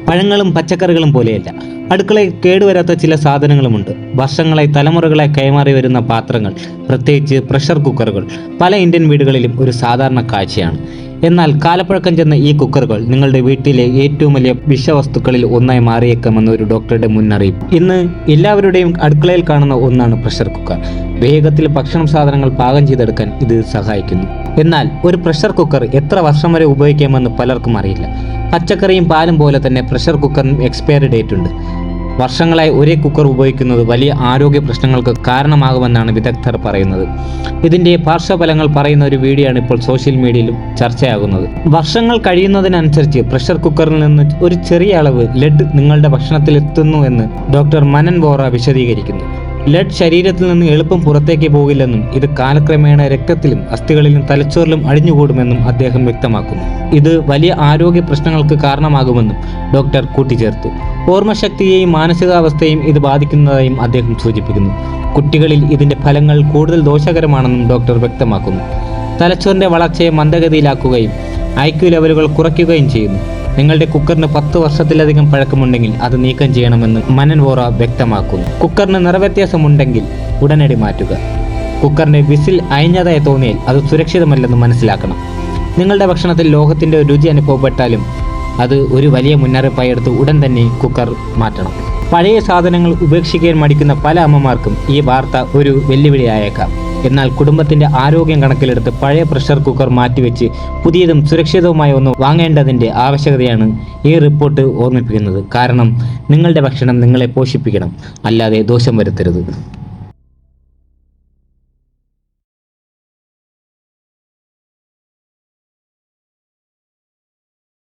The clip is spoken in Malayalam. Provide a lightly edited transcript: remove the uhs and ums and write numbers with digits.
പഴങ്ങളും പച്ചക്കറികളും പോലെയല്ല. അടുക്കളയിൽ കേടുവരാത്ത ചില സാധനങ്ങളുമുണ്ട്. വർഷങ്ങളായി തലമുറകളായി കൈമാറി വരുന്ന പാത്രങ്ങൾ, പ്രത്യേകിച്ച് പ്രഷർ കുക്കറുകൾ പല ഇന്ത്യൻ വീടുകളിലും ഒരു സാധാരണ കാഴ്ചയാണ്. എന്നാൽ കാലപ്പഴക്കം ചെന്ന ഈ കുക്കറുകൾ നിങ്ങളുടെ വീട്ടിലെ ഏറ്റവും വലിയ വിഷവസ്തുക്കളിൽ ഒന്നായി മാറിയേക്കാമെന്ന ഒരു ഡോക്ടറുടെ മുന്നറിയിപ്പ്. ഇന്ന് എല്ലാവരുടെയും അടുക്കളയിൽ കാണുന്ന ഒന്നാണ് പ്രഷർ കുക്കർ. വേഗത്തിൽ ഭക്ഷണ സാധനങ്ങൾ പാകം ചെയ്തെടുക്കാൻ ഇത് സഹായിക്കുന്നു. എന്നാൽ ഒരു പ്രഷർ കുക്കർ എത്ര വർഷം വരെ ഉപയോഗിക്കാമെന്ന് പലർക്കും അറിയില്ല. പച്ചക്കറിയും പാലും പോലെ തന്നെ പ്രഷർ കുക്കറിനും എക്സ്പയറി ഡേറ്റ് ഉണ്ട്. വർഷങ്ങളായി ഒരേ കുക്കർ ഉപയോഗിക്കുന്നത് വലിയ ആരോഗ്യ പ്രശ്നങ്ങൾക്ക് കാരണമാകുമെന്നാണ് വിദഗ്ധർ പറയുന്നത്. ഇതിൻ്റെ പാർശ്വഫലങ്ങൾ പറയുന്ന ഒരു വീഡിയോ ആണ് ഇപ്പോൾ സോഷ്യൽ മീഡിയയിലും ചർച്ചയാകുന്നത്. വർഷങ്ങൾ കഴിയുന്നതിനനുസരിച്ച് പ്രഷർ കുക്കറിൽ നിന്ന് ഒരു ചെറിയ അളവ് ലെഡ് നിങ്ങളുടെ ഭക്ഷണത്തിൽ എത്തുന്നു എന്ന് ഡോക്ടർ മനൻ വോറ വിശദീകരിക്കുന്നു. ലെഡ് ശരീരത്തിൽ നിന്ന് എളുപ്പം പുറത്തേക്ക് പോകില്ലെന്നും ഇത് കാലക്രമേണ രക്തത്തിലും അസ്ഥികളിലും തലച്ചോറിലും അടിഞ്ഞുകൂടുമെന്നും അദ്ദേഹം വ്യക്തമാക്കുന്നു. ഇത് വലിയ ആരോഗ്യ പ്രശ്നങ്ങൾക്ക് കാരണമാകുമെന്നും ഡോക്ടർ കൂട്ടിച്ചേർത്തു. ഓർമ്മശക്തിയെയും മാനസികാവസ്ഥയെയും ഇത് ബാധിക്കുന്നതായും അദ്ദേഹം സൂചിപ്പിക്കുന്നു. കുട്ടികളിൽ ഇതിന്റെ ഫലങ്ങൾ കൂടുതൽ ദോഷകരമാണെന്നും ഡോക്ടർ വ്യക്തമാക്കുന്നു. തലച്ചോറിന്റെ വളർച്ചയെ മന്ദഗതിയിലാക്കുകയും IQ ലെവലുകൾ കുറയ്ക്കുകയും ചെയ്യുന്നു. നിങ്ങളുടെ കുക്കറിന് 10 വർഷത്തിലധികം പഴക്കമുണ്ടെങ്കിൽ അത് നീക്കം ചെയ്യണമെന്ന് മനൻ വോറ വ്യക്തമാക്കുന്നു. കുക്കറിന് നിറവ്യത്യാസമുണ്ടെങ്കിൽ ഉടനടി മാറ്റുക. കുക്കറിന്റെ വിസിൽ അയഞ്ഞതായി തോന്നിയാൽ അത് സുരക്ഷിതമല്ലെന്ന് മനസ്സിലാക്കണം. നിങ്ങളുടെ ഭക്ഷണത്തിൽ ലോഹത്തിന്റെ രുചി അനുഭവപ്പെട്ടാലും അത് ഒരു വലിയ മുന്നറിയിപ്പായി എടുത്ത് ഉടൻ തന്നെ കുക്കർ മാറ്റണം. പഴയ സാധനങ്ങൾ ഉപേക്ഷിക്കാൻ മടിക്കുന്ന പല അമ്മമാർക്കും ഈ വാർത്ത ഒരു വെല്ലുവിളിയായേക്കാം. എന്നാൽ കുടുംബത്തിന്റെ ആരോഗ്യം കണക്കിലെടുത്ത് പഴയ പ്രഷർ കുക്കർ മാറ്റിവെച്ച് പുതിയതും സുരക്ഷിതവുമായ ഒന്ന് വാങ്ങേണ്ടതിന്റെ ആവശ്യകതയാണ് ഈ റിപ്പോർട്ട് ഓർമ്മിപ്പിക്കുന്നത്. കാരണം നിങ്ങളുടെ ഭക്ഷണം നിങ്ങളെ പോഷിപ്പിക്കണം, അല്ലാതെ ദോഷം വരുത്തരുത്.